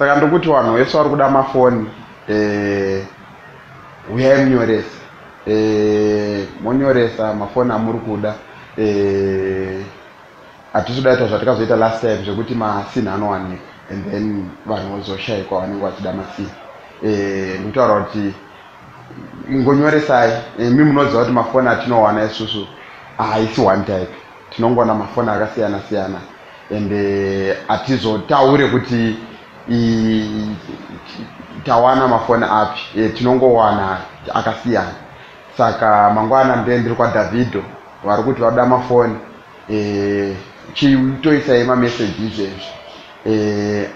saka ndokuti vanhu vese vari kuda mafoni uyai munyoresa monyoresa mafoni amuri kuda hatisi kudaita zvatakazoita last time zvekuti masini anowanika and then vanhu vozoshayikwa vanenge vachida masini ndikutaura kuti ngonyoresai mi munoziva kuti mafoni atinowana isusu haisi one type tinongoona mafoni akasiyana siyana and hatizotaure kuti tawana mafoni api tinongowana akasiyana saka mangwana ndiri kwaDavido vari kuti vada mafoni chitoisai mameseji izvezvi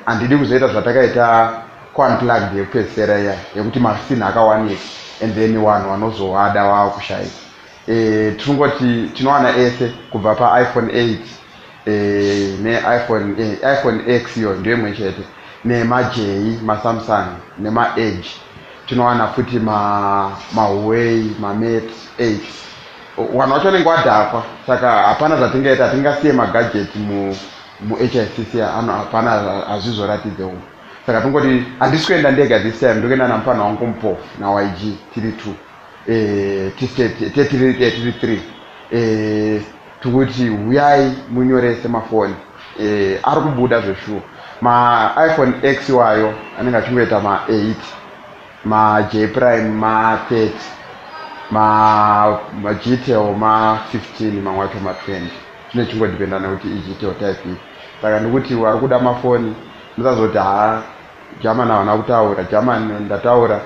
handidi kuzoita zvatakaita unplugged yekupedzisira iya yekuti masini akawanika and then vanhu vanozovada vava kushayika tinongoti tinowana ese kubva paiPhone 8 neiPhone X iyo ndiyo imwe chete nemaJ maSamsung nemaEdge tinowana futi maHuawei maMate 8 vanhu vacho vanenge vadhakwa saka hapana zvatingaita hatingasiye magadget muHICC hapana hazvizoratidzewo saka tingoti handisi kuenda ndega this time ndokuenda namupana wangu mupofu naYG tiri 2 tiri 3 tikuti uyai munyorese mafoni ari kubuda zveshuwa maiPhone X wayo anenge achingoita ma8 maJ Prime ma30 maGTEL ma15 mamwe acho ma20 zvine chingodipenda nekuti iGTEL type iyi saka ndikuti vari kuda mafoni musazoti German havana kutaura German ndataura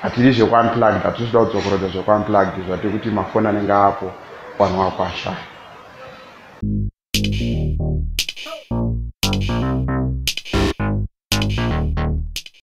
hatiri zvekuunplugged hatisi kuda kudzokorodza zvekuunplugged zvati kuti mafoni anenge apo vanhu vakwashaya